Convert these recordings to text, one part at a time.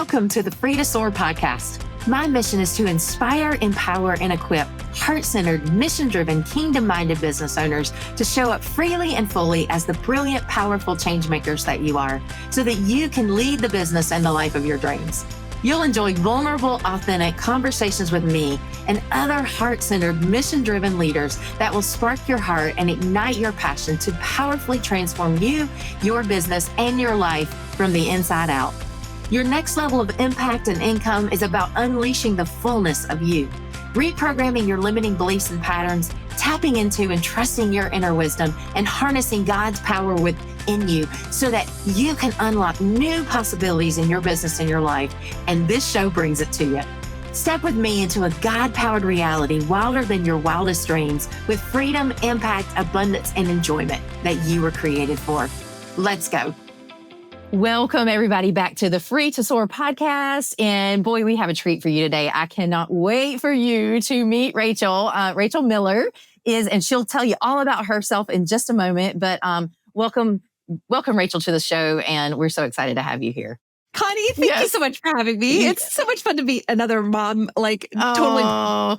Welcome to the Free to Soar podcast. My mission is to inspire, empower, and equip heart-centered, mission-driven, kingdom-minded business owners to show up freely and fully as the brilliant, powerful change makers that you are, so that you can lead the business and the life of your dreams. You'll enjoy vulnerable, authentic conversations with me and other heart-centered, mission-driven leaders that will spark your heart and ignite your passion to powerfully transform you, your business, and your life from the inside out. Your next level of impact and income is about unleashing the fullness of you, reprogramming your limiting beliefs and patterns, tapping into and trusting your inner wisdom, and harnessing God's power within you so that you can unlock new possibilities in your business and your life. And this show brings it to you. Step with me into a God-powered reality wilder than your wildest dreams, with freedom, impact, abundance, and enjoyment that you were created for. Let's go. Welcome, everybody, back to the Free to Soar podcast. And boy, we have a treat for you today. I cannot wait for you to meet Rachel. Rachel Miller and she'll tell you all about herself in just a moment. But welcome, Rachel, to the show. And we're so excited to have you here. Connie, thank you so much for having me. It's so much fun to be another mom, totally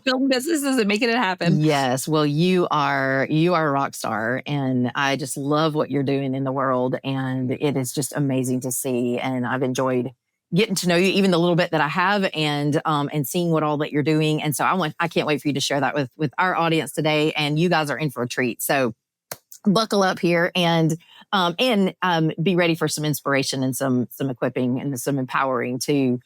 building businesses and making it happen. Yes. Well, you are a rock star, and I just love what you're doing in the world. And it is just amazing to see. And I've enjoyed getting to know you, even the little bit that I have, and seeing what all that you're doing. And so I can't wait for you to share that with our audience today. And you guys are in for a treat. So buckle up here and be ready for some inspiration and some equipping and some empowering to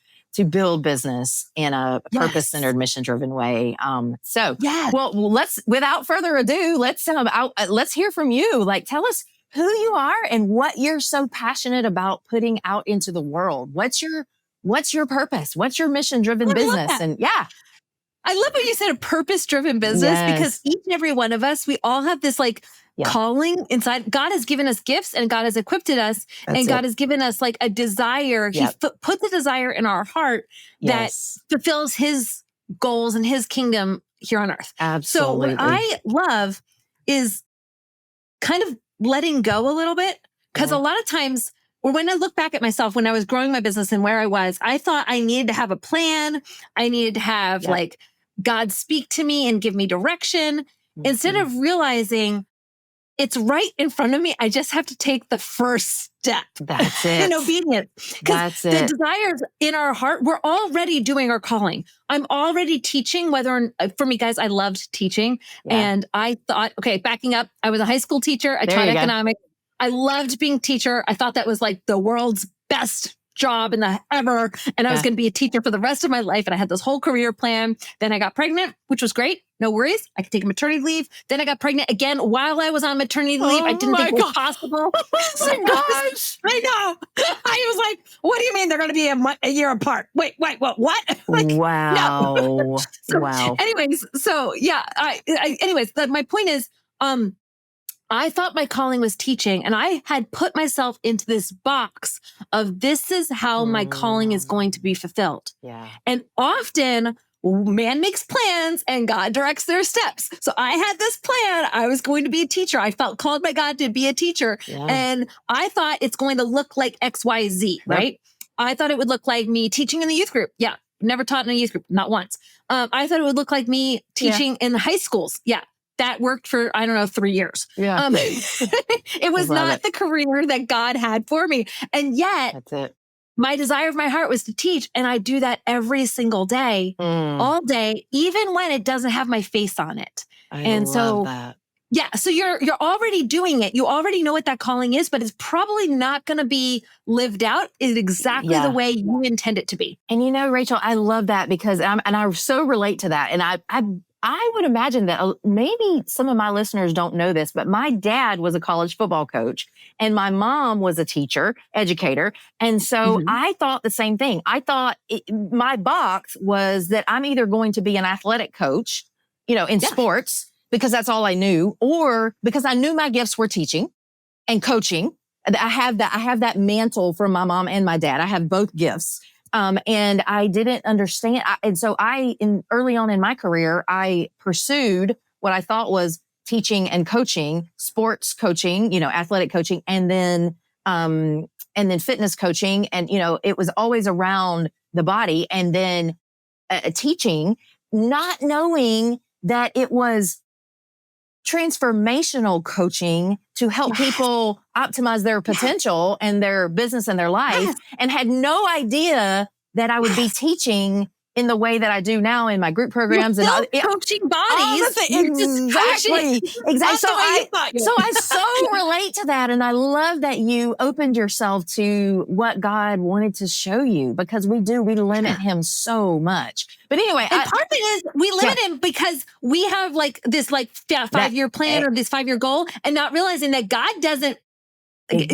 build business in a purpose-centered, mission-driven way. Well, without further ado, let's hear from you. Tell us who you are and what you're so passionate about putting out into the world. What's your purpose? What's your mission-driven business? And I love what you said, a purpose-driven business, because each and every one of us, we all have this calling inside. God has given us gifts, and God has equipped us, and God has given us a desire. He put the desire in our heart that fulfills his goals and his kingdom here on earth. Absolutely. So what I love is kind of letting go a little bit, because a lot of times, or when I look back at myself, when I was growing my business and where I was, I thought I needed to have a plan. I needed to have God speak to me and give me direction, instead of realizing it's right in front of me. I just have to take the first step. That's it. In obedience. Because the desires in our heart, we're already doing our calling. I'm already teaching, for me, guys, I loved teaching. And I thought, backing up, I was a high school teacher. I taught economics. I loved being a teacher. I thought that was the world's best job ever. And I was going to be a teacher for the rest of my life. And I had this whole career plan. Then I got pregnant, which was great. No worries. I could take a maternity leave. Then I got pregnant again while I was on maternity leave. I didn't think it was possible. Oh my gosh. I know. I was like, what do you mean they're going to be a year apart? Wait, what? Wow. No. Wow. Anyways, my point is, I thought my calling was teaching, and I had put myself into this box of this is how my calling is going to be fulfilled. Yeah. And often man makes plans and God directs their steps. So I had this plan. I was going to be a teacher. I felt called by God to be a teacher. Yeah. And I thought it's going to look like X, Y, Z, right? I thought it would look like me teaching in the youth group. Yeah. Never taught in a youth group, not once. I thought it would look like me teaching in high schools. Yeah. That worked for, 3 years. Yeah. It was not the career that God had for me. And yet, that's it. My desire of my heart was to teach. And I do that every single day, all day, even when it doesn't have my face on it. I love that. Yeah. So you're already doing it. You already know what that calling is, but it's probably not going to be lived out in exactly the way you intend it to be. And Rachel, I love that because I so relate to that. And I would imagine that maybe some of my listeners don't know this, but my dad was a college football coach and my mom was a teacher, educator. And so I thought the same thing. I thought my box was that I'm either going to be an athletic coach, in sports, because that's all I knew, or because I knew my gifts were teaching and coaching. I have that mantle from my mom and my dad. I have both gifts. And I didn't understand. And so early on in my career, I pursued what I thought was teaching and coaching, sports coaching, athletic coaching. And then and then fitness coaching. And, it was always around the body, and then teaching, not knowing that it was transformational coaching to help people optimize their potential and their business and their life, and had no idea that I would be teaching in the way that I do now in my group programs and coaching bodies. Exactly. So I so relate to that. And I love that you opened yourself to what God wanted to show you, because we limit him so much. But anyway, and part of it is we limit him because we have like this 5-year plan or this 5-year goal, and not realizing that God doesn't.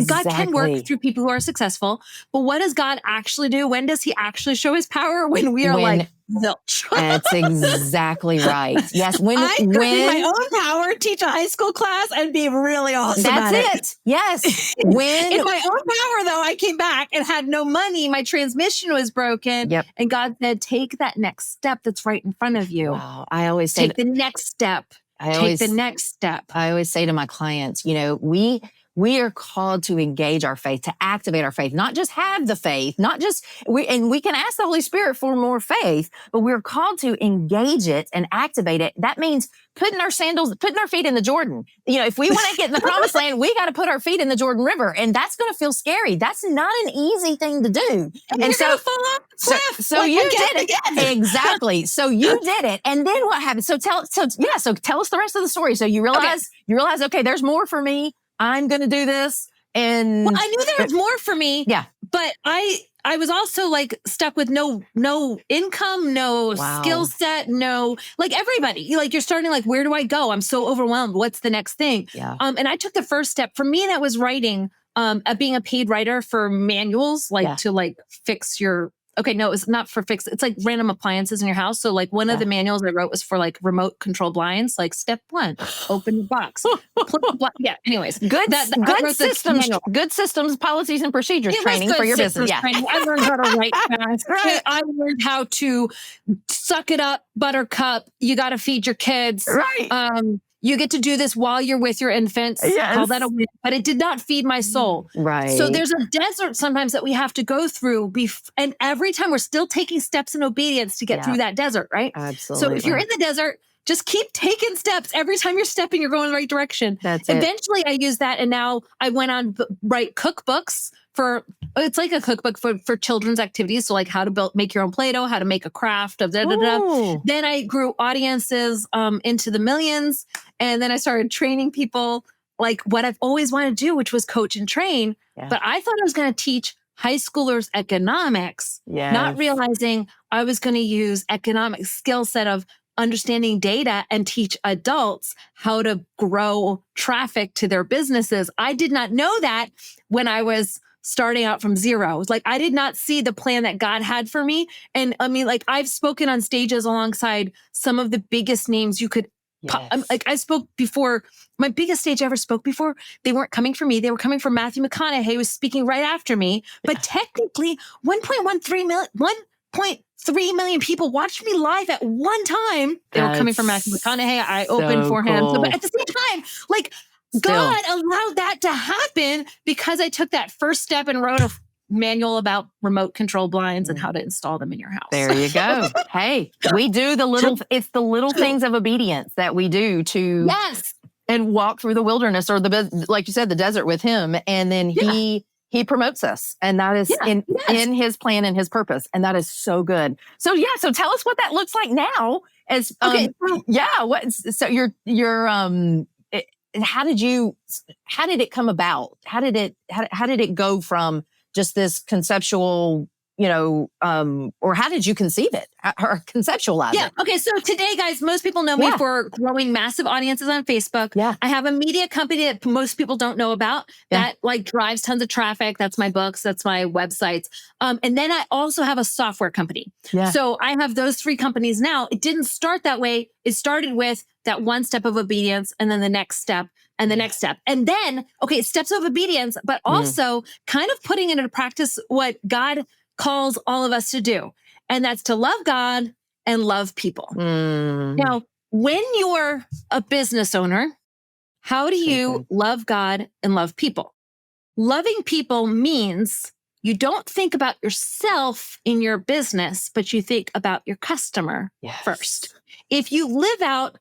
God can work through people who are successful, but what does God actually do? When does he actually show his power? When we are like, zilch. That's exactly right. Yes. When in my own power, teach a high school class and be really awesome. That's it. Yes. When in my own power, though, I came back and had no money. My transmission was broken. Yep. And God said, take that next step that's right in front of you. Wow. I always say take the next step. Take the next step. I always say to my clients, we are called to engage our faith, to activate our faith, not just have the faith, and we can ask the Holy Spirit for more faith, but we're called to engage it and activate it. That means putting our feet in the Jordan. If we want to get in the promised land, we got to put our feet in the Jordan River, and that's going to feel scary. That's not an easy thing to do. And so, fall off the cliff. So you did it. Exactly. So you did it. And then what happened? So tell us the rest of the story. So you realize, okay, there's more for me. I'm going to do this. And I knew there was more for me. Yeah. But I was also like stuck with no income, no skill set, no, like everybody, like you're starting like, where do I go? I'm so overwhelmed. What's the next thing? Yeah. And I took the first step. For me, that was writing, being a paid writer for manuals, to fix your. Okay, no, it's not for fix. It's like random appliances in your house. So like one of the manuals I wrote was for like remote control blinds. Like step 1, open the box. Anyways, good systems, policies, and procedures training for your business. Yeah, I learned how to write fast. Right. I learned how to suck it up, buttercup. You got to feed your kids. Right. You get to do this while you're with your infants. Yes. Call that a win. But it did not feed my soul. Right. So there's a desert sometimes that we have to go through. And every time we're still taking steps in obedience to get through that desert, right? Absolutely. So if you're in the desert, just keep taking steps. Every time you're stepping, you're going in the right direction. That's it. Eventually I used that. And now I went on write cookbooks it's like a cookbook for children's activities. So like how to make your own Play-Doh, how to make a craft of Then I grew audiences into the millions. And then I started training people like what I've always wanted to do, which was coach and train. Yeah. But I thought I was going to teach high schoolers economics, not realizing I was going to use economic skill set of understanding data and teach adults how to grow traffic to their businesses. I did not know that when I was starting out from zero. Like I did not see the plan that God had for me. And I mean, like I've spoken on stages alongside some of the biggest names you could. Like I spoke before, my biggest stage I ever spoke before, they weren't coming for me. They were coming for Matthew McConaughey, who was speaking right after me. But technically 1.3 million people watched me live at one time. They were coming for Matthew McConaughey. I opened for him. So, but at the same time, like God allowed that to happen because I took that first step and wrote a manual about remote control blinds and how to install them in your house. There you go. Hey, we do it's the little things of obedience that we do to and walk through the wilderness or like you said, the desert with him. And then he promotes us, and that is in his plan and his purpose. And that is so good. So so tell us what that looks like now as, how did it come about? How did it go from just this conceptual, or how did you conceive it or conceptualize it? Okay. So today, guys, most people know me for growing massive audiences on Facebook. Yeah. I have a media company that most people don't know about that like drives tons of traffic. That's my books. That's my websites. And then I also have a software company. Yeah. So I have those 3 companies now. It didn't start that way. It started with that one step of obedience and then the next step. And the next step. And then, steps of obedience, but also kind of putting into practice what God calls all of us to do. And that's to love God and love people. Now, when you're a business owner, how do you love God and love people? loving people means you don't think about yourself in your business, but you think about your customer first. If you live out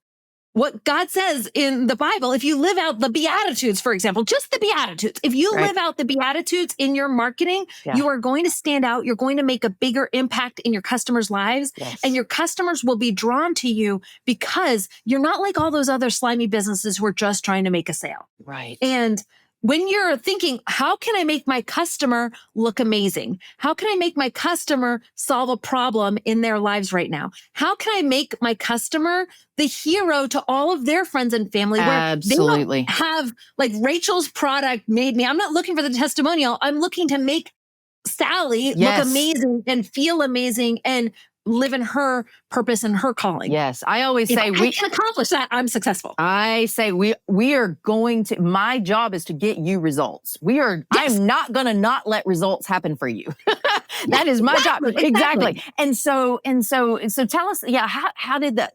what God says in the Bible, if you live out the Beatitudes, for example, just the Beatitudes, if you live out the Beatitudes in your marketing, you are going to stand out. You're going to make a bigger impact in your customers' lives, and your customers will be drawn to you because you're not like all those other slimy businesses who are just trying to make a sale. Right. And when you're thinking, how can I make my customer look amazing? How can I make my customer solve a problem in their lives right now? How can I make my customer the hero to all of their friends and family? Where they don't have like Rachel's product made me. I'm not looking for the testimonial. I'm looking to make Sally look amazing and feel amazing and live in her purpose and her calling. Yes. I always say we can accomplish that. I'm successful. I say we are going to, my job is to get you results. I'm not going to not let results happen for you. That is my job. Exactly. And so tell us, how did that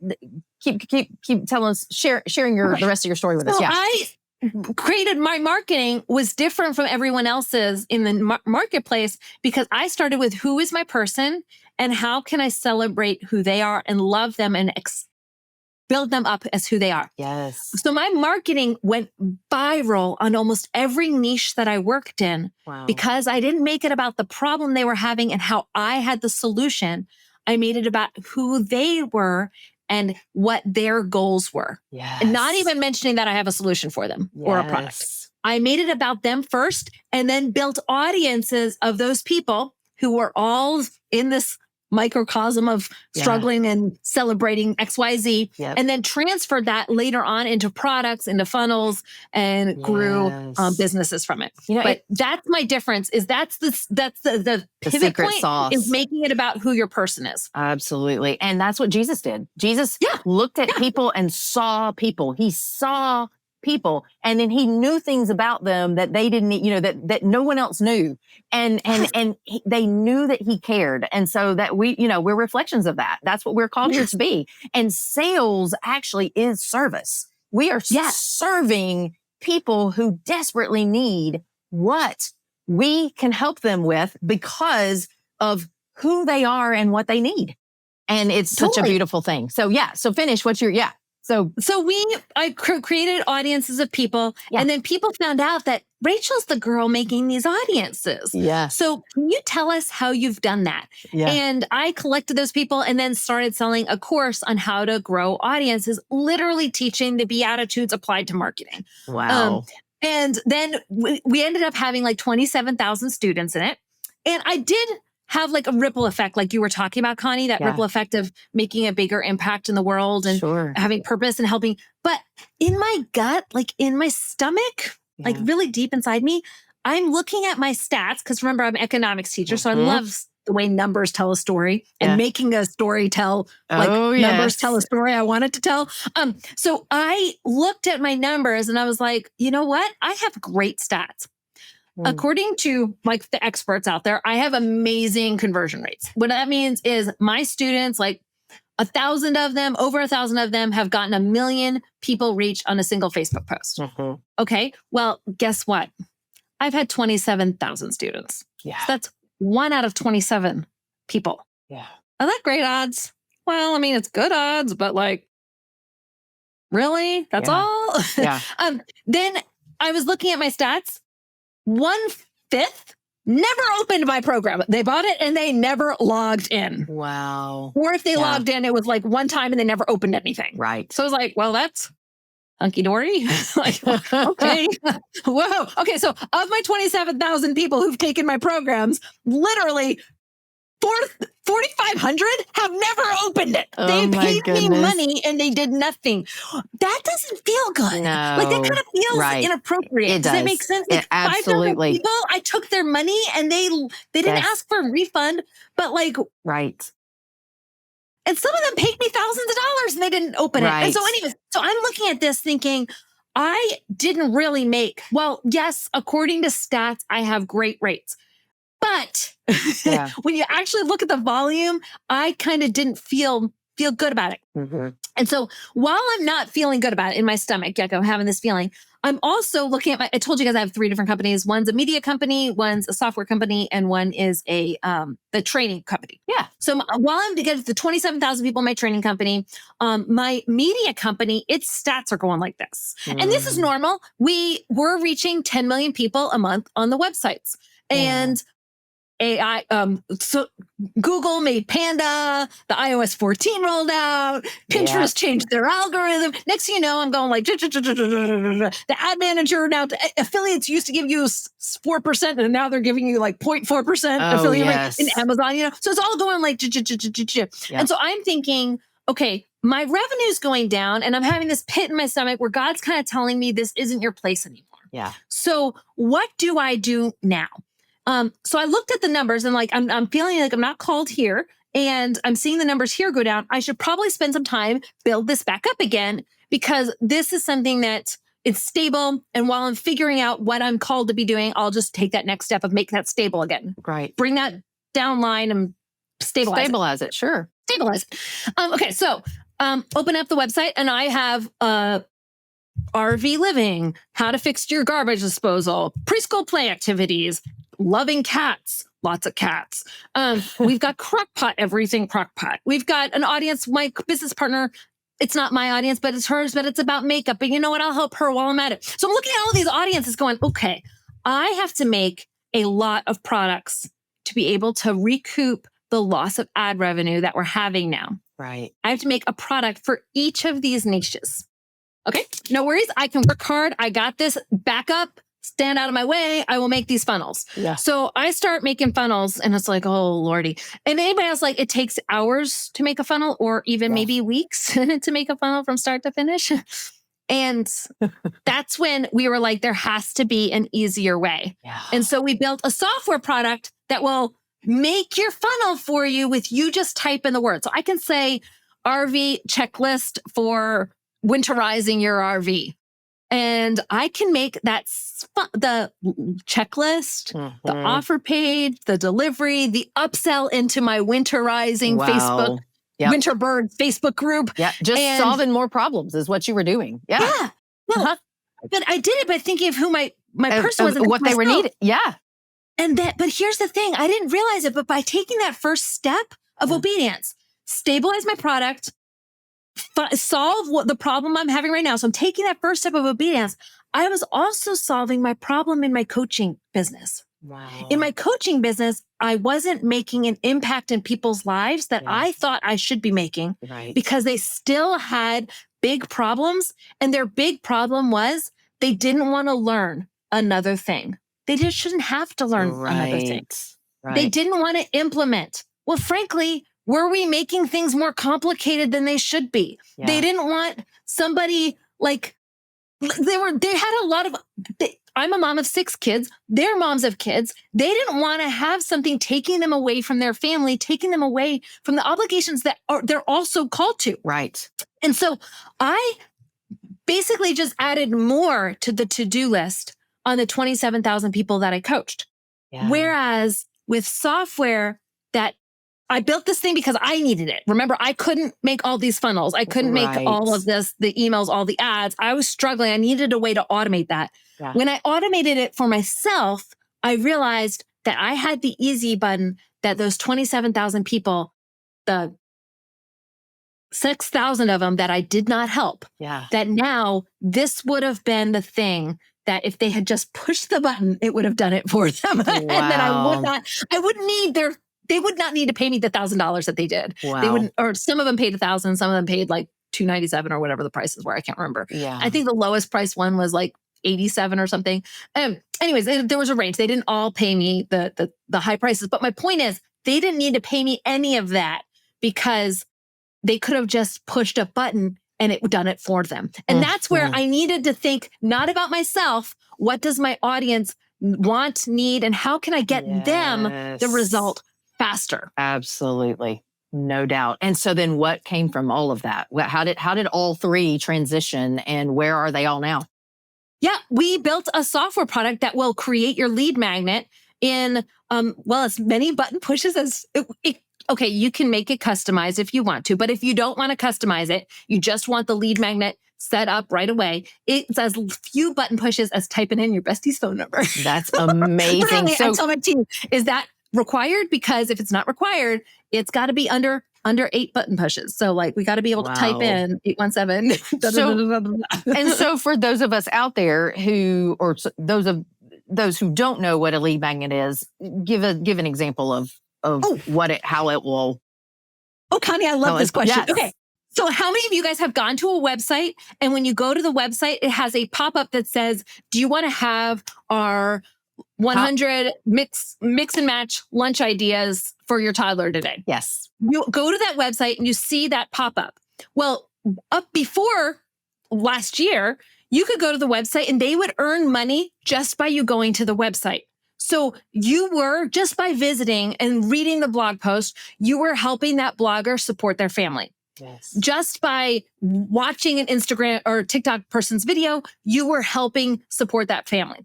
keep telling us, sharing the rest of your story with us. Yeah. I created my marketing was different from everyone else's in the marketplace because I started with who is my person and how can I celebrate who they are and love them and build them up as who they are. Yes. So my marketing went viral on almost every niche that I worked in because I didn't make it about the problem they were having and how I had the solution. I made it about who they were and what their goals were. Yes. And not even mentioning that I have a solution for them or a product. I made it about them first and then built audiences of those people who were all in this microcosm of struggling and celebrating XYZ, and then transferred that later on into products, into funnels, and grew businesses from it. You know, but that's my difference is that's the pivot point sauce. Is making it about who your person is. Absolutely. And that's what Jesus did. Jesus looked at people and saw people. He saw people, and then he knew things about them that they didn't, that no one else knew, and they knew that he cared, and so that we're reflections of that. That's what we're called here to be. And sales actually is service. We are serving people who desperately need what we can help them with because of who they are and what they need, and it's such a beautiful thing. So so finish what you're So I created audiences of people, and then people found out that Rachel's the girl making these audiences. Yeah. So can you tell us how you've done that? Yeah. And I collected those people and then started selling a course on how to grow audiences, literally teaching the Beatitudes applied to marketing. Wow. And then we ended up having like 27,000 students in it. And I did have like a ripple effect, like you were talking about, Connie, that ripple effect of making a bigger impact in the world and having purpose and helping. But in my gut, like in my stomach, like really deep inside me, I'm looking at my stats. Because remember, I'm an economics teacher. So I love the way numbers tell a story and making a story tell, like numbers tell a story I wanted to tell. So I looked at my numbers and I was like, you know what? I have great stats. According to like the experts out there, I have amazing conversion rates. What that means is my students, like 1,000 of them, over 1,000 of them have gotten 1 million people reach on a single Facebook post. Okay. Well, guess what? I've had 27,000 students. Yeah. So that's 1 out of 27 people. Yeah. Are that great odds? Well, I mean, it's good odds, but like, really? That's all? Yeah. Then I was looking at my stats. 1/5 never opened my program. They bought it and they never logged in. Wow. Or if they logged in, it was like one time and they never opened anything. Right. So I was like, well, that's hunky-dory. Like, okay. Whoa. Okay. So of my 27,000 people who've taken my programs, literally 4,500 have never opened it. They paid me money and they did nothing. That doesn't feel good. No. Like that kind of feels inappropriate. Does that make sense? Like absolutely. 5,000 people, I took their money and they didn't ask for a refund, but like and some of them paid me thousands of dollars and they didn't open it. And so anyways, so I'm looking at this thinking, I didn't really well, yes, according to stats, I have great rates. But when you actually look at the volume, I kind of didn't feel good about it. And so while I'm not feeling good about it in my stomach, I'm having this feeling, I'm also looking at I told you guys I have 3 different companies. One's a media company, one's a software company, and one is the training company. Yeah. So while I'm to get the 27,000 people in my training company, my media company, its stats are going like this. And this is normal. We're reaching 10 million people a month on the websites. And AI, so Google made Panda, the iOS 14 rolled out, Pinterest changed their algorithm. Next thing you know, I'm going like, the ad manager now, affiliates used to give you 4%, and now they're giving you like 0.4% affiliate rate in Amazon, So it's all going like, and so I'm thinking, okay, my revenue's going down, and I'm having this pit in my stomach where God's kind of telling me this isn't your place anymore. Yeah. So what do I do now? So I looked at the numbers and like, I'm feeling like I'm not called here, and I'm seeing the numbers here go down. I should probably spend some time, build this back up again, because this is something that it's stable. And while I'm figuring out what I'm called to be doing, I'll just take that next step of make that stable again. Right. Bring that down line and stabilize it. Sure. Stabilize it. Okay. So, open up the website, and I have, RV living, how to fix your garbage disposal, preschool play activities, loving cats, lots of cats. We've got crockpot, everything crockpot. We've got an audience, my business partner. It's not my audience, but it's hers, but it's about makeup. But you know what? I'll help her while I'm at it. So I'm looking at all of these audiences going, okay, I have to make a lot of products to be able to recoup the loss of ad revenue that we're having now. Right. I have to make a product for each of these niches. Okay, no worries. I can work hard. I got this. Back up. Stand out of my way. I will make these funnels. Yeah. So I start making funnels, and it's like, oh, Lordy. And anybody else, like, it takes hours to make a funnel, or even maybe weeks to make a funnel from start to finish. And that's when we were like, there has to be an easier way. Yeah. And so we built a software product that will make your funnel for you with you just type in the word. So I can say RV checklist for winterizing your RV. And I can make that the checklist, the offer page, the delivery, the upsell into my winterizing Facebook, Winterbird Facebook group. Yeah, just solving more problems is what you were doing. Yeah. Yeah. Well, but I did it by thinking of who my person was and what they were needing. Yeah. And but here's the thing, I didn't realize it, but by taking that first step of obedience, stabilize my product, solve what the problem I'm having right now. So I'm taking that first step of obedience. I was also solving my problem in my coaching business. Wow. In my coaching business, I wasn't making an impact in people's lives that I thought I should be making because they still had big problems. And their big problem was they didn't want to learn another thing. They just shouldn't have to learn another thing. Right. They didn't want to implement. Well, frankly, were we making things more complicated than they should be? Yeah. They didn't want somebody like they had a lot of, I'm a mom of 6 kids. Their moms of kids. They didn't want to have something taking them away from their family, taking them away from the obligations that they're also called to. Right. And so I basically just added more to the to-do list on the 27,000 people that I coached. Yeah. Whereas with software that I built this thing because I needed it. Remember, I couldn't make all these funnels. I couldn't make all of this, the emails, all the ads. I was struggling. I needed a way to automate that. Yeah. When I automated it for myself, I realized that I had the easy button that those 27,000 people, the 6,000 of them that I did not help, that now this would have been the thing that if they had just pushed the button, it would have done it for them. Wow. And then they would not need to pay me the $1,000 that they did. Wow. They wouldn't, or some of them paid $1,000, some of them paid like $297 or whatever the prices were. I can't remember. Yeah. I think the lowest price one was like $87 or something. Anyways, there was a range. They didn't all pay me the high prices. But my point is, they didn't need to pay me any of that because they could have just pushed a button and it done it for them. And that's where I needed to think not about myself. What does my audience want, need, and how can I get them the result faster? Absolutely. No doubt. And so then what came from all of that? How did all 3 transition, and where are they all now? Yeah, we built a software product that will create your lead magnet in, as many button pushes as okay, you can make it customized if you want to, but if you don't want to customize it, you just want the lead magnet set up right away. It's as few button pushes as typing in your bestie's phone number. That's amazing. So, I tell my team, is that required? Because if it's not required, it's got to be under 8 button pushes. So like we got to be able to type in 817. And so for those of us out there who, or those who don't know what a lead magnet is, give an example of how it will. Oh, Connie, I love this question. Yes. Okay. So how many of you guys have gone to a website, and when you go to the website, it has a pop-up that says, do you want to have our 100 mix and match lunch ideas for your toddler today? Yes. You go to that website and you see that pop-up. Well, up before last year, you could go to the website and they would earn money just by you going to the website. So you were, just by visiting and reading the blog post, you were helping that blogger support their family. Yes. Just by watching an Instagram or TikTok person's video, you were helping support that family.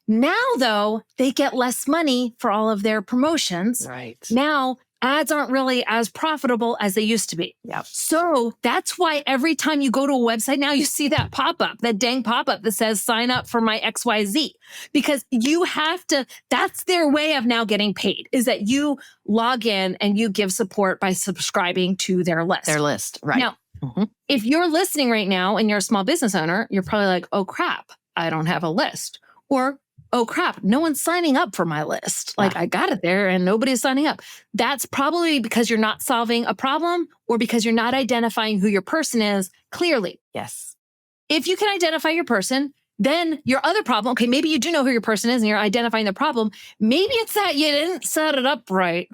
Now, though, they get less money for all of their promotions. Right. Now, ads aren't really as profitable as they used to be. Yep. So that's why every time you go to a website now, you see that pop-up, that dang pop-up that says sign up for my XYZ, because you have to, that's their way of now getting paid, is that you log in and you give support by subscribing to their list. Their list, right. Now, if you're listening right now and you're a small business owner, you're probably like, oh crap, I don't have a list. Or, oh crap, no one's signing up for my list. Like I got it there and nobody's signing up. That's probably because you're not solving a problem or because you're not identifying who your person is clearly. Yes. If you can identify your person, then your other problem, okay, maybe you do know who your person is and you're identifying the problem. Maybe it's that you didn't set it up right.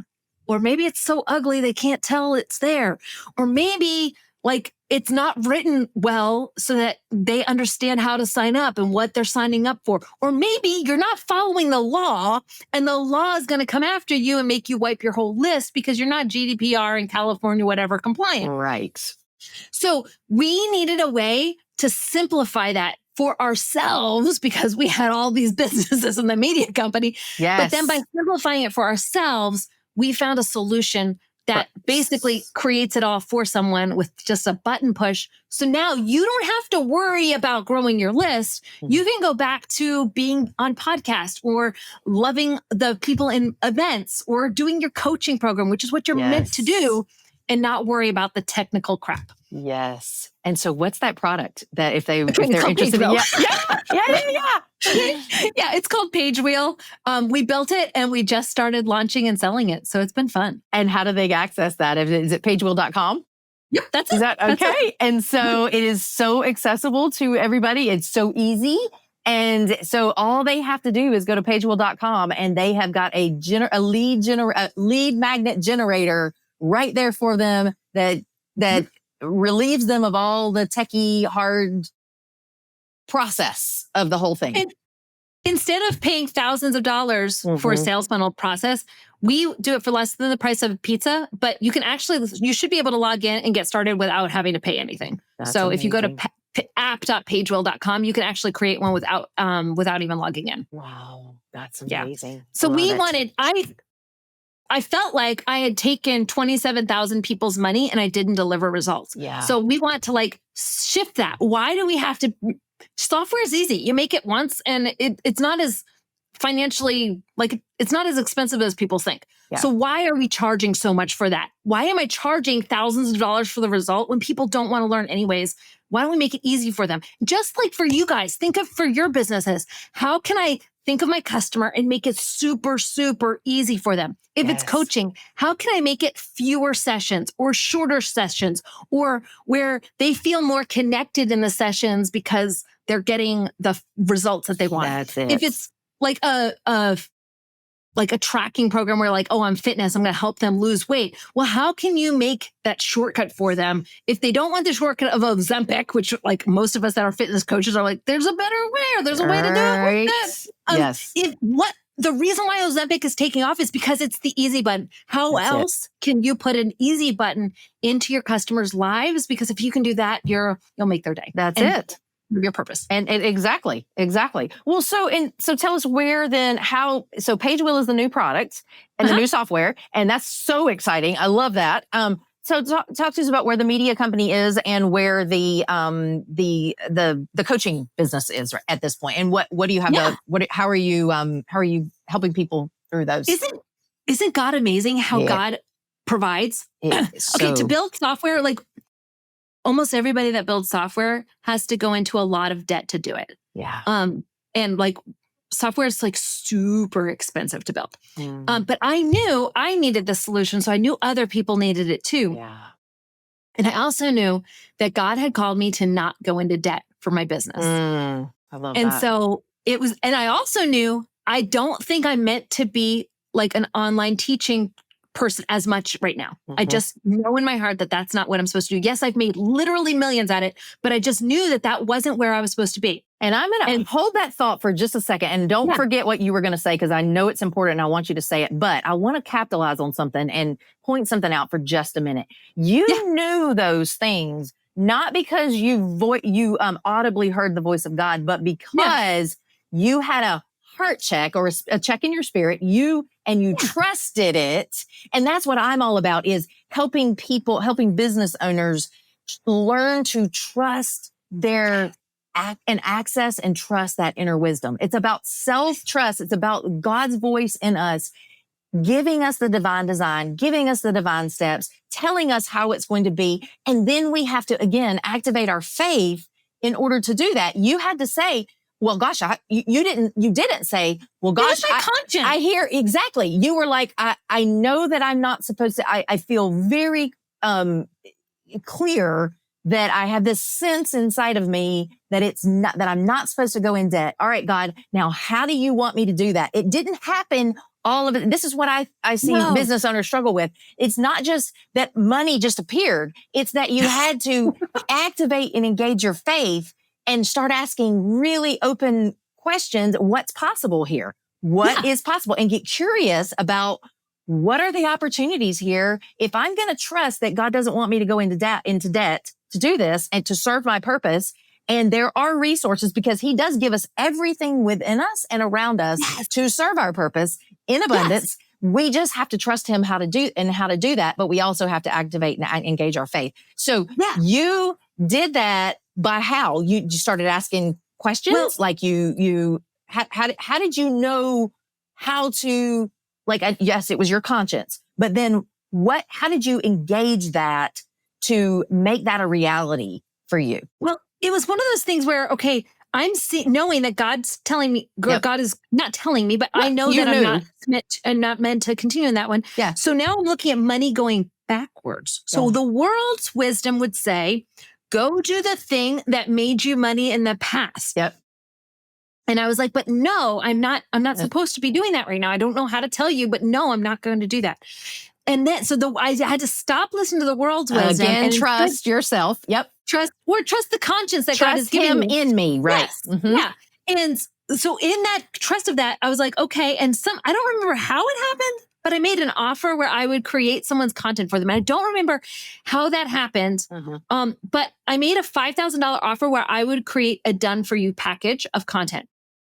Or maybe it's so ugly they can't tell it's there. Or maybe like it's not written well so that they understand how to sign up and what they're signing up for. Or maybe you're not following the law and the law is going to come after you and make you wipe your whole list because you're not GDPR in California, whatever, compliant. Right. So we needed a way to simplify that for ourselves because we had all these businesses in the media company. Yes. But then by simplifying it for ourselves, we found a solution that basically creates it all for someone with just a button push. So now you don't have to worry about growing your list. You can go back to being on podcast or loving the people in events or doing your coaching program, which is what you're meant to do, and not worry about the technical crap. Yes. And so what's that product that if they're interested in? Yeah, it's called Page Wheel. We built it and we just started launching and selling it. So it's been fun. And how do they access that? Is it pagewheel.com? Yep, that's it. Is that okay? That's it. And so it is so accessible to everybody. It's so easy. And so all they have to do is go to pagewheel.com and they have got a lead magnet generator right there for them that relieves them of all the techie hard process of the whole thing. And instead of paying thousands of dollars for a sales funnel process, we do it for less than the price of a pizza, but you should be able to log in and get started without having to pay anything. So if you go to app.pagewheel.com, you can actually create one without even logging in. Wow, that's amazing. Yeah. So I felt like I had taken 27,000 people's money and I didn't deliver results. Yeah. So we want to shift that. Why do we have to? Software is easy. You make it once and it's not as financially, it's not as expensive as people think. Yeah. So why are we charging so much for that? Why am I charging thousands of dollars for the result when people don't want to learn anyways? Why don't we make it easy for them? Just like for you guys, think of for your businesses. How can I think of my customer and make it super, super easy for them? If it's coaching, how can I make it fewer sessions or shorter sessions or where they feel more connected in the sessions because they're getting the results that they want? That's it. If it's like a tracking program where I'm fitness, I'm going to help them lose weight. Well, how can you make that shortcut for them? If they don't want the shortcut of Ozempic, which most of us that are fitness coaches are like, there's a better way, or there's a way to do it with this. The reason why Ozempic is taking off is because it's the easy button. How else can you put an easy button into your customers' lives? Because if you can do that, you'll make their day. That's it. Your purpose. And exactly. Well, so tell us where then so Page Wheel is the new product and the new software. And that's so exciting. I love that. So talk to us about where the media company is and where the coaching business is at this point, and what do you have? How are you helping people through those? Isn't God amazing how God provides? Okay, to build software, like almost everybody that builds software has to go into a lot of debt to do it. Yeah. And like software is like super expensive to build. But I knew I needed the solution. So I knew other people needed it too. Yeah. And I also knew that God had called me to not go into debt for my business. I love that. And so it was, and I also knew I don't think I'm meant to be like an online teaching person as much right now. I just know in my heart that that's not what I'm supposed to do. Yes, I've made literally millions at it, but I just knew that that wasn't where I was supposed to be. And I'm going to hold that thought for just a second. And don't forget what you were going to say, because I know it's important and I want you to say it. But I want to capitalize on something and point something out for just a minute. You knew those things, not because you audibly heard the voice of God, but because you had a heart check or a check in your spirit, you trusted it. And that's what I'm all about, is helping business owners learn to trust their and access and trust that inner wisdom. It's about self-trust. It's about God's voice in us, giving us the divine design, giving us the divine steps, telling us how it's going to be. And then we have to, again, activate our faith in order to do that. You had to say, well, gosh, you didn't say, well, gosh, my conscience. I hear exactly. You were like, I know that I'm not supposed to, I feel very clear that I have this sense inside of me that that I'm not supposed to go in debt. All right, God, now how do you want me to do that? It didn't happen. All of it. This is what I see business owners struggle with. It's not just that money just appeared. It's that you had to activate and engage your faith and start asking really open questions. What's possible here? What is possible? And get curious about what are the opportunities here. If I'm going to trust that God doesn't want me to go into debt to do this and to serve my purpose, and there are resources, because he does give us everything within us and around us to serve our purpose in abundance. We just have to trust him how to do that. But we also have to activate and engage our faith. So you did that by how? You started asking questions? How did you know how to, yes, it was your conscience, but then how did you engage that to make that a reality for you? Well, it was one of those things where, okay, I'm knowing that God's telling me, God is not telling me, but I know that I'm not meant to continue in that one. Yeah. So now I'm looking at money going backwards. So the world's wisdom would say, go do the thing that made you money in the past. Yep. And I was like, but no, I'm not supposed to be doing that right now. I don't know how to tell you, but no, I'm not going to do that. And then, I had to stop listening to the world's wisdom. Again, trust yourself. Yep. Trust the conscience that God has given him in me. Right. Yes. Yeah. And so in that trust of that, I was like, okay. And I don't remember how it happened, but I made an offer where I would create someone's content for them. And I don't remember how that happened. But I made a $5,000 offer where I would create a done for you package of content.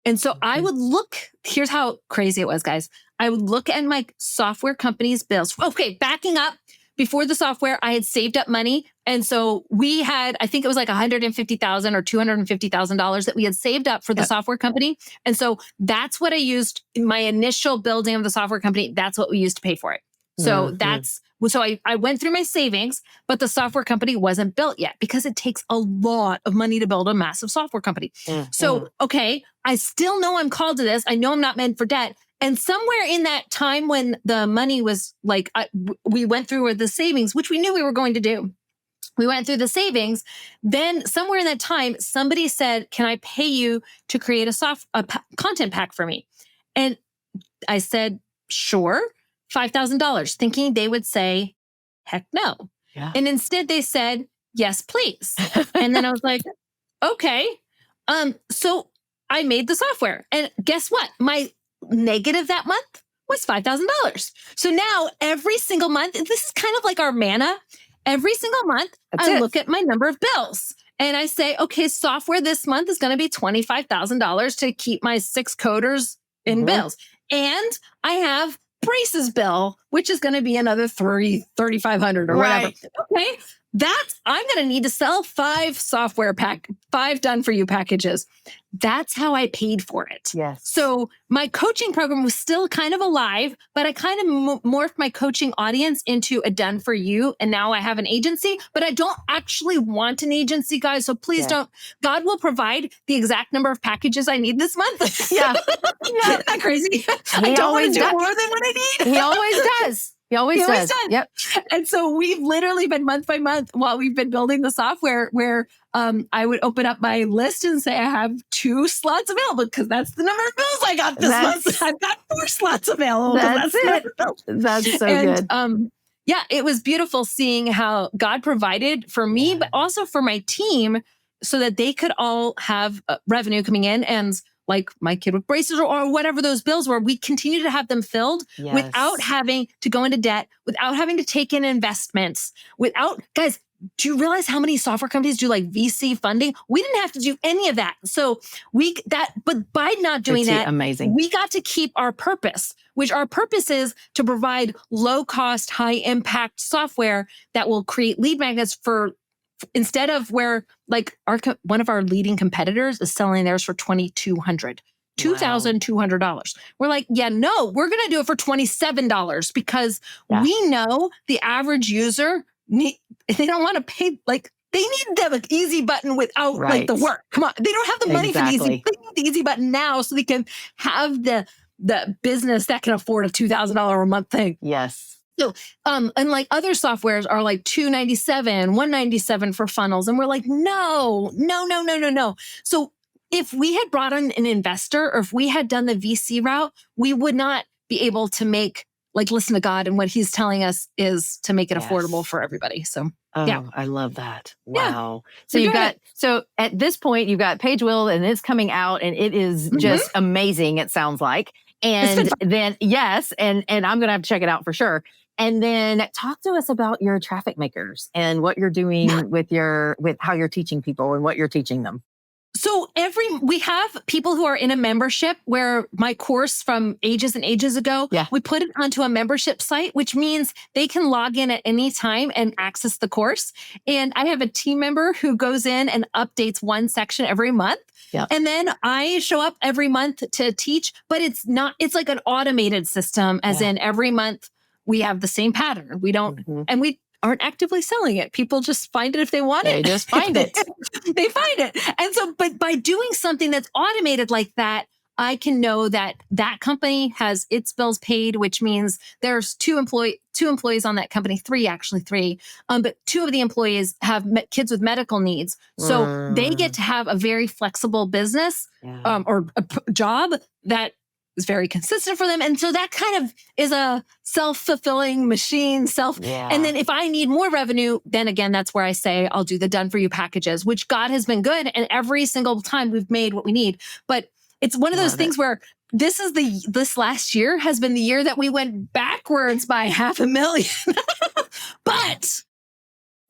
And so I would look, here's how crazy it was, guys. I would look at my software company's bills. Okay, backing up, before the software, I had saved up money. And so we had, I think it was like $150,000 or $250,000 that we had saved up for the software company. And so that's what I used in my initial building of the software company. That's what we used to pay for it. So so I went through my savings, but the software company wasn't built yet because it takes a lot of money to build a massive software company. So, okay, I still know I'm called to this. I know I'm not meant for debt. And somewhere in that time when the money was like, we went through the savings, which we knew we were going to do. We went through the savings. Then somewhere in that time, somebody said, can I pay you to create a content pack for me? And I said, sure. $5,000, thinking they would say, heck no. Yeah. And instead they said, yes, please. And then I was like, okay. So I made the software. And guess what? My negative that month was $5,000. So now every single month, this is kind of like our manna. Every single month, I look at my number of bills and I say, okay, software this month is going to be $25,000 to keep my 6 coders in bills. And I have braces bill, which is going to be another $3,500 or whatever. Okay. I'm going to need to sell 5 5 done for you packages. That's how I paid for it. Yes. So my coaching program was still kind of alive, but I kind of morphed my coaching audience into a done for you. And now I have an agency, but I don't actually want an agency, guys. So please don't. God will provide the exact number of packages I need this month. Yeah. Isn't that crazy? I don't want to do more than what I need. He always does. He always does. Yep. And so we've literally been month by month while we've been building the software where I would open up my list and say, I have 2 slots available because that's the number of bills I got this month. I've got 4 slots available. That's it. That's so good. Yeah, it was beautiful seeing how God provided for me, but also for my team so that they could all have revenue coming in. And like my kid with braces or whatever those bills were, we continue to have them filled without having to go into debt, without having to take in investments, guys, do you realize how many software companies do like VC funding? We didn't have to do any of that. So but by not doing that, amazing. We got to keep our purpose, which our purpose is to provide low cost, high impact software that will create lead magnets for instead of where like one of our leading competitors is selling theirs for $2,200. $2,200. We're like, yeah, no, we're going to do it for $27 because we know the average user, they don't want to pay, like they need the easy button without like the work. Come on. They don't have the money for the easy. They need the easy button now so they can have the business that can afford a $2,000 a month thing. Yes. So, and like other softwares are like $297, $197 for funnels. And we're like, no. So if we had brought on an investor or if we had done the VC route, we would not be able to listen to God. And what he's telling us is to make it affordable for everybody. So, I love that. Wow. Yeah. So at this point, you've got Page Will and it's coming out and it is just amazing. It sounds like. And then, and I'm going to have to check it out for sure. And then talk to us about your traffic makers and what you're doing with how you're teaching people and what you're teaching them. So we have people who are in a membership where my course from ages and ages ago, we put it onto a membership site, which means they can log in at any time and access the course. And I have a team member who goes in and updates one section every month. Yep. And then I show up every month to teach, but it's like an automated system, as in every month we have the same pattern. We don't, and we aren't actively selling it. People just find it if they want it. They just find it. They find it. And so, but by doing something that's automated like that, I can know that company has its bills paid, which means there's two employees on that company, three. But 2 of the employees have kids with medical needs. So they get to have a very flexible business or a job that is very consistent for them. And so that kind of is a self-fulfilling machine, and then if I need more revenue, then again, that's where I say I'll do the done for you packages, which God has been good. And every single time we've made what we need. But it's one of those things where this last year has been the year that we went backwards by $500,000. But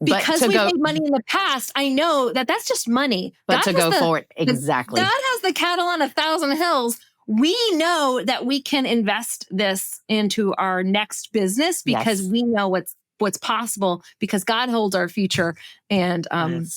because we've made money in the past, I know that that's just money. But to go forward, exactly. God has the cattle on 1,000 hills. We know that we can invest this into our next business because we know what's possible because God holds our future. And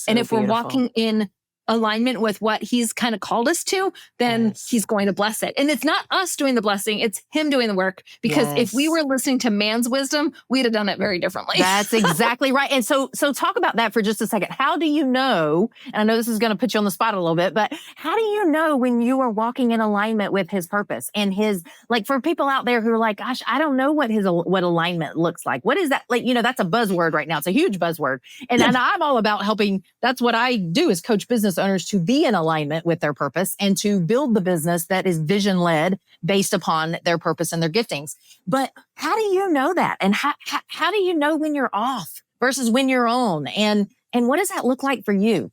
if we're walking in alignment with what he's kind of called us to, then he's going to bless it. And it's not us doing the blessing, it's him doing the work. Because if we were listening to man's wisdom, we'd have done it very differently. That's exactly right. And so talk about that for just a second. How do you know, and I know this is going to put you on the spot a little bit, but how do you know when you are walking in alignment with his purpose and his, like for people out there who are like, gosh, I don't know what alignment looks like. What is that? Like, that's a buzzword right now. It's a huge buzzword. And I'm all about helping. That's what I do is coach business owners to be in alignment with their purpose and to build the business that is vision led based upon their purpose and their giftings. But how do you know that? And how do you know when you're off versus when you're on? And what does that look like for you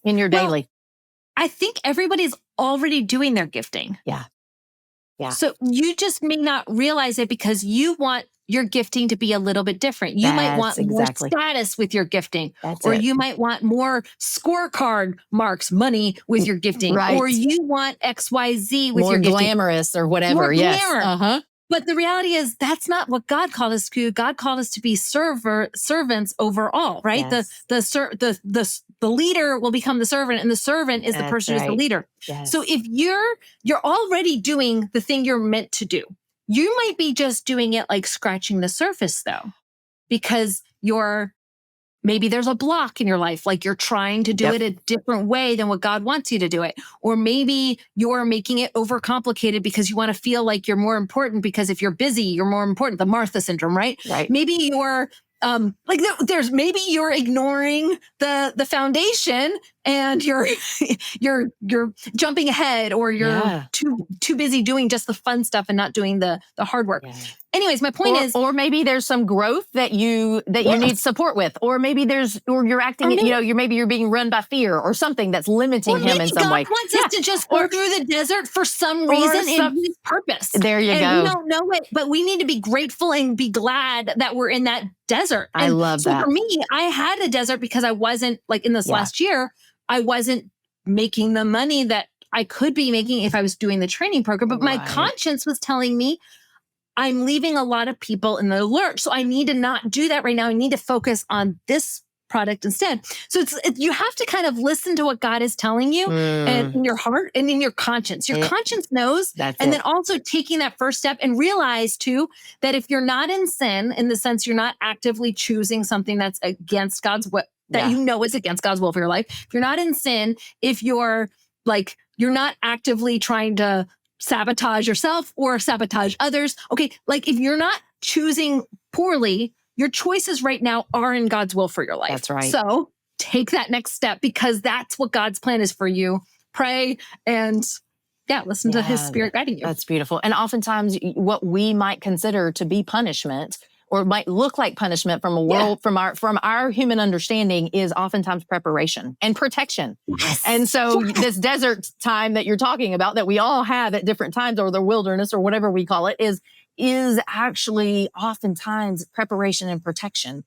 in your daily? Well, I think everybody's already doing their gifting. Yeah. So you just may not realize it because you want your gifting to be a little bit different. You might want more status with your gifting, you might want more scorecard marks, money with your gifting, or you want XYZ with more your gifting. Glamorous or whatever. More yes. glamour. But the reality is that's not what God called us to. God called us to be servants overall, right? Yes. The leader will become the servant, and the servant is the person who's the leader. Yes. So if you're already doing the thing you're meant to do, you might be just doing it like scratching the surface though, because maybe there's a block in your life, like you're trying to do it a different way than what God wants you to do it. Or maybe you're making it overcomplicated because you want to feel like you're more important, because if you're busy, you're more important. The Martha syndrome, right? Right. Maybe you're maybe you're ignoring the foundation and you're jumping ahead, or you're too busy doing just the fun stuff and not doing the hard work. Yeah. Anyways, my point is, or maybe there's some growth that you need support with, or maybe you're acting, you're being run by fear or something that's limiting him in some way. God wants us to just go through the desert for some reason in His purpose. There you go. We don't know it, but we need to be grateful and be glad that we're in that desert. I love that. So for me, I had a desert because I wasn't, like, in this last year, I wasn't making the money that I could be making if I was doing the training program. But my conscience was telling me, I'm leaving a lot of people in the lurch. So I need to not do that right now. I need to focus on this product instead. So you have to kind of listen to what God is telling you and in your heart and in your conscience. Your conscience knows. Then also taking that first step and realize too, that if you're not in sin, in the sense you're not actively choosing something that's against God's will, that you know is against God's will for your life. If you're not in sin, if you're not actively trying to sabotage yourself or sabotage others. Okay. Like, if you're not choosing poorly, your choices right now are in God's will for your life. That's right. So take that next step, because that's what God's plan is for you. Pray and listen to His Spirit guiding you. That's beautiful. And oftentimes what we might consider to be punishment, or might look like punishment from a world, from our human understanding, is oftentimes preparation and protection. Yes. And so this desert time that you're talking about, that we all have at different times, or the wilderness or whatever we call it, is actually oftentimes preparation and protection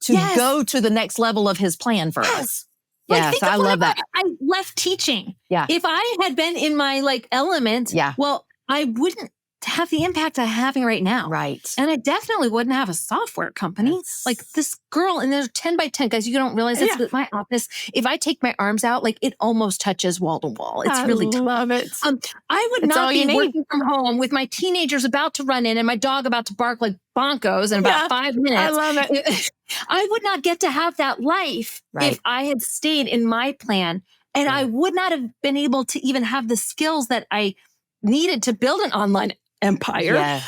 to go to the next level of His plan for us. Yes, I love that. I left teaching. Yeah. If I had been in my element, well, I wouldn't have the impact I'm having right now. Right. And I definitely wouldn't have a software company. Like this girl, and there's 10 by 10, guys, you don't realize this, but my office, if I take my arms out, it almost touches wall to wall. It's really tough. I love it. I would not be working from home with my teenagers about to run in and my dog about to bark like bonkos in about 5 minutes. I love it. I would not get to have that life if I had stayed in my plan. And I would not have been able to even have the skills that I needed to build an online empire.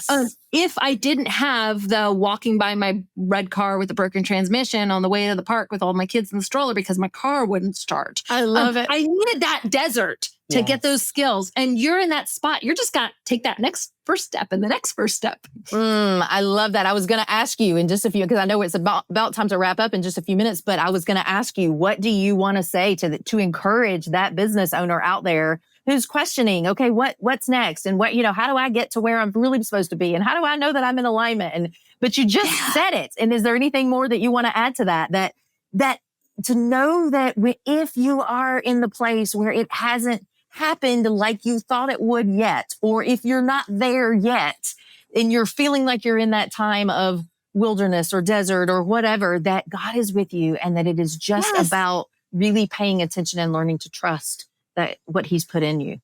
If I didn't have the walking by my red car with the broken transmission on the way to the park with all my kids in the stroller because my car wouldn't start. I love it. I needed that desert to get those skills. And you're in that spot. You're just got to take that next first step and the next first step. I love that. I was going to ask you in just a few, because I know it's about time to wrap up in just a few minutes, but I was going to ask you, what do you want to say to encourage that business owner out there who's questioning, okay, what's next? And how do I get to where I'm really supposed to be? And how do I know that I'm in alignment? But you just said it. And is there anything more that you want to add to that to know that if you are in the place where it hasn't happened like you thought it would yet, or if you're not there yet and you're feeling like you're in that time of wilderness or desert or whatever, that God is with you, and that it is just about really paying attention and learning to trust that what He's put in you.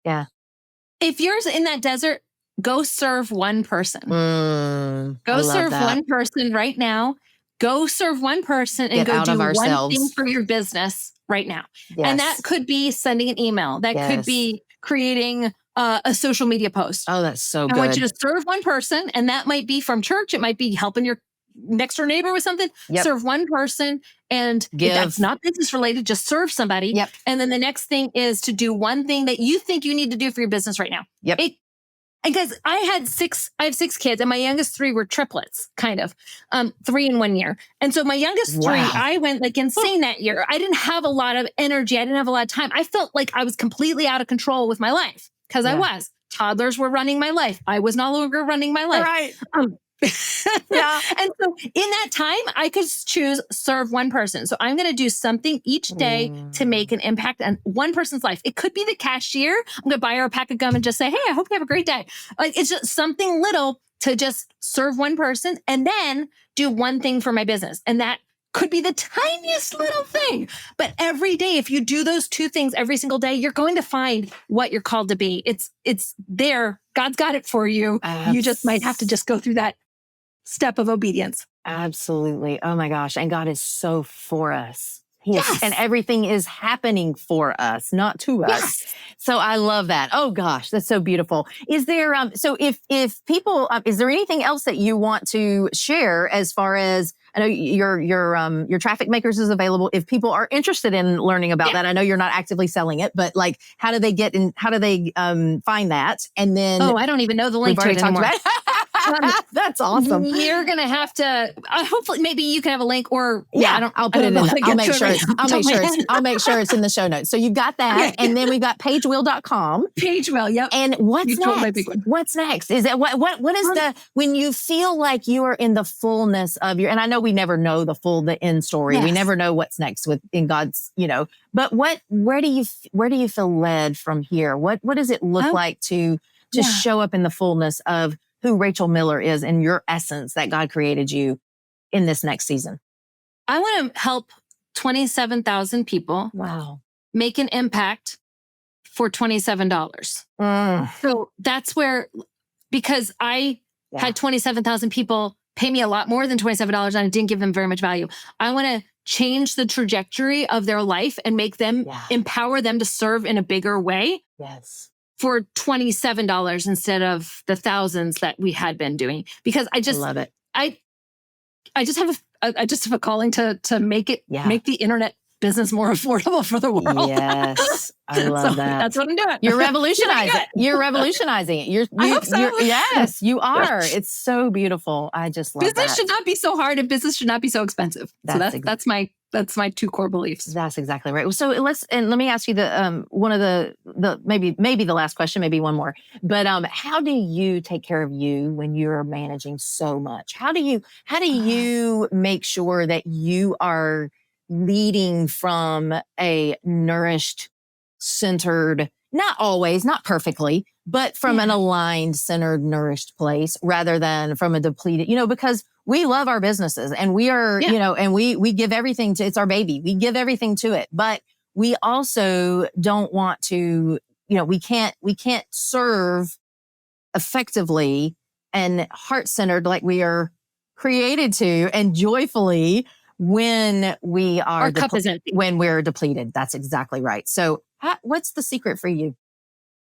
Yeah. If you're in that desert, go serve one person. Go serve one person right now. Go serve one person and go do one thing for your business right now. Yes. And that could be sending an email. That could be creating a social media post. Oh, that's so good. I want you to serve one person, and that might be from church. It might be helping your next door neighbor with something. Serve one person, and if that's not business related, just serve somebody. And then the next thing is to do one thing that you think you need to do for your business right now. And guys, I have 6 kids, and my youngest 3 were triplets, kind of, 3 in 1 year. And so my youngest 3, I went insane that year. I didn't have a lot of energy. I didn't have a lot of time. I felt like I was completely out of control with my life, because I was. Toddlers were running my life. I was no longer running my life. Yeah. And so in that time, I could choose serve one person. So I'm going to do something each day to make an impact on one person's life. It could be the cashier. I'm going to buy her a pack of gum and just say, hey, I hope you have a great day. Like, it's just something little to just serve one person and then do one thing for my business. And that could be the tiniest little thing. But every day, if you do those two things every single day, you're going to find what you're called to be. It's there. God's got it for you. You just might have to just go through that step of obedience. Absolutely. Oh my gosh. And God is so for us. Yes. And everything is happening for us, not to us. Yes. So I love that. Oh gosh, that's so beautiful. Is there, so if people, is there anything else that you want to share as far as, I know your Traffic Makers is available. If people are interested in learning about that, I know you're not actively selling it, but like, how do they find that? And then, oh, I don't even know the link to it anymore. That's awesome. You're going to have to, hopefully maybe you can have a link or I'll put it in. I'll make sure it's in the show notes. So you've got that. And then we've got pagewheel.com. Pagewheel. Yep. And what's you next? My big one. What's next? Is that what is when you feel like you are in the fullness of and I know we never know the end story. Yes. We never know what's next in God's, but where do you feel led from here? What does it look like to show up in the fullness of who Rachel Miller is and your essence that God created you in this next season? I want to help 27,000 people. Wow. Make an impact for $27. So that's where, because I had 27,000 people pay me a lot more than $27 and I didn't give them very much value. I want to change the trajectory of their life and make them, empower them to serve in a bigger way. Yes. For $27 instead of the thousands that we had been doing, because I love it. I just have a calling to make the internet business more affordable for the world. Yes. I love that. That's what I'm doing. You're revolutionizing it. You're revolutionizing it. I hope so. Yes, you are. It's so beautiful. I just love business that. should not be so hard and business should not be so expensive. That's my two core beliefs. That's exactly right. So let me ask you one of the maybe the last question, maybe one more. But how do you take care of you when you're managing so much? How do you make sure that you are leading from a nourished, centered, not always, not perfectly, but from an aligned, centered, nourished place rather than from a depleted, because we love our businesses and we are, and we give everything it's our baby. We give everything to it, but we also don't want to, we can't serve effectively and heart-centered like we are created to and joyfully when we are our cup is empty. When we're depleted. That's exactly right. So what's the secret for you?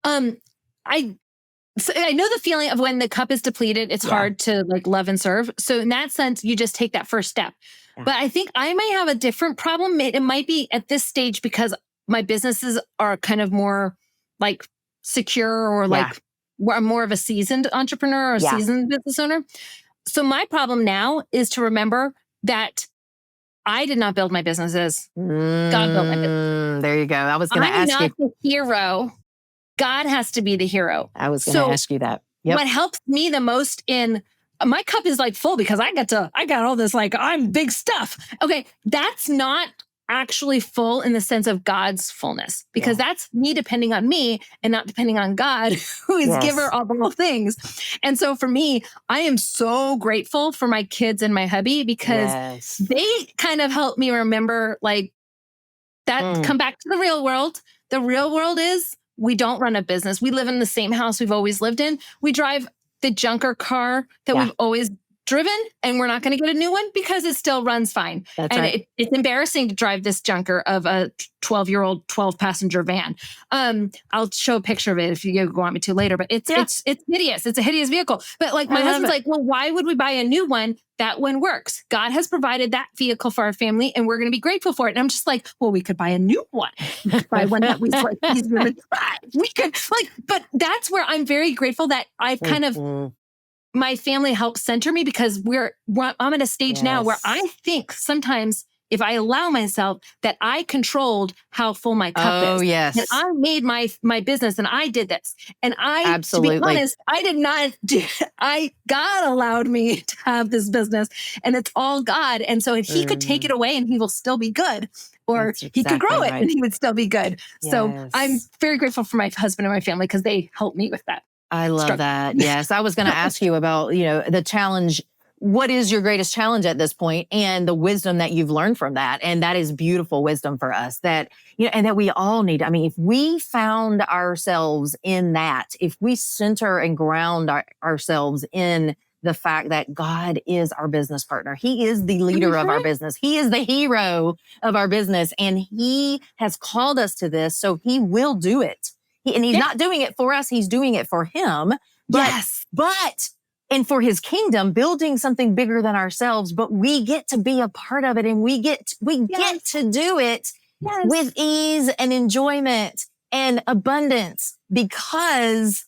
I know the feeling of when the cup is depleted, it's hard to love and serve. So in that sense, you just take that first step. Yeah. But I think I may have a different problem. It might be at this stage because my businesses are kind of more secure or where I'm more of a seasoned entrepreneur or seasoned business owner. So my problem now is to remember that I did not build my businesses. God built my business. There you go. I was going to ask you. I'm not the hero. God has to be the hero. I was going to ask you that. Yep. What helps me the most in my cup is full because I got all this I'm big stuff. Okay. That's not actually full in the sense of God's fullness because that's me depending on me and not depending on God who is giver of all things. And so for me, I am so grateful for my kids and my hubby because they kind of help me remember that come back to the real world. The real world is we don't run a business. We live in the same house we've always lived in. We drive the junker car that we've always driven, and we're not going to get a new one because it still runs fine. That's and right. It's embarrassing to drive this junker of a 12-year-old 12-passenger van. I'll show a picture of it if you want me to later, but it's hideous. It's a hideous vehicle. But my husband's well, why would we buy a new one? That one works. God has provided that vehicle for our family, and we're going to be grateful for it. And I'm just well, we could buy a new one. We could buy one that was easier to drive. We could but that's where I'm very grateful that I've kind of my family helps center me because I'm at a stage now where I think sometimes if I allow myself that I controlled how full my cup is. Oh, yes. And I made my business and I did this. And Absolutely. to be honest, I did not do, God allowed me to have this business and it's all God. And so if he could take it away and he will still be good, or he could grow it and he would still be good. Yes. So I'm very grateful for my husband and my family because they helped me with that. I love that. Yes. I was going to ask you about, the challenge. What is your greatest challenge at this point and the wisdom that you've learned from that? And that is beautiful wisdom for us that, and that we all need. I mean, if we found ourselves in that, if we center and ground ourselves in the fact that God is our business partner. He is the leader of our business. He is the hero of our business. And he has called us to this. So he will do it. He's not doing it for us. He's doing it for him. And for his kingdom, building something bigger than ourselves. But we get to be a part of it. And we get to do it with ease and enjoyment and abundance because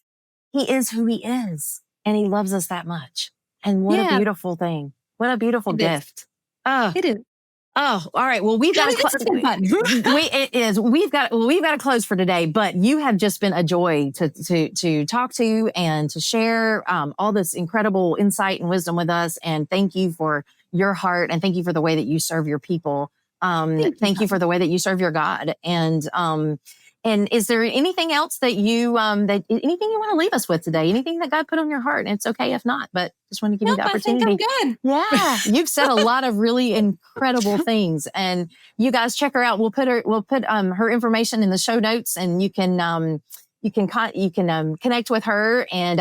he is who he is. And he loves us that much. And what a beautiful thing. What a beautiful gift. Oh, it is. Oh, all right. Well, we've got to close for today, but you have just been a joy to talk to and to share all this incredible insight and wisdom with us. And thank you for your heart. And thank you for the way that you serve your people. Thank you for the way that you serve your God. And is there anything else that anything you want to leave us with today? Anything that God put on your heart? And it's okay if not, but just want to give you the opportunity. I think I'm good. Yeah. You've said a lot of really incredible things and you guys check her out. We'll put her information in the show notes and you can connect with her and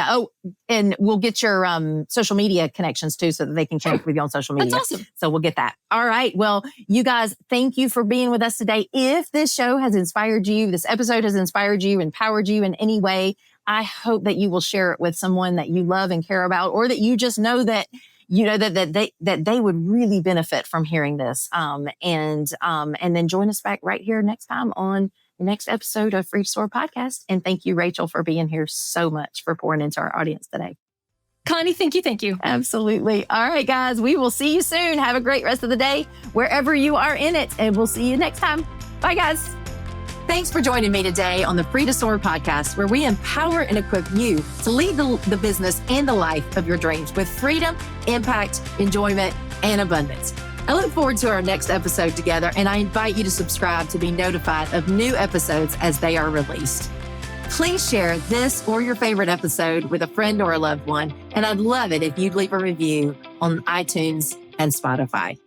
we'll get your social media connections too, so that they can connect with you on social media. That's awesome. So we'll get that. All right. Well, you guys, thank you for being with us today. If this show has inspired you, this episode has inspired you, empowered you in any way, I hope that you will share it with someone that you love and care about, or that you just know that that they would really benefit from hearing this. And then join us back right here next time on the next episode of Free to Soar podcast. And thank you, Rachel, for being here so much, for pouring into our audience today. Connie, thank you. Thank you. Absolutely. All right, guys, we will see you soon. Have a great rest of the day, wherever you are in it. And we'll see you next time. Bye, guys. Thanks for joining me today on the Free to Soar podcast, where we empower and equip you to lead the business and the life of your dreams with freedom, impact, enjoyment, and abundance. I look forward to our next episode together, and I invite you to subscribe to be notified of new episodes as they are released. Please share this or your favorite episode with a friend or a loved one, and I'd love it if you'd leave a review on iTunes and Spotify.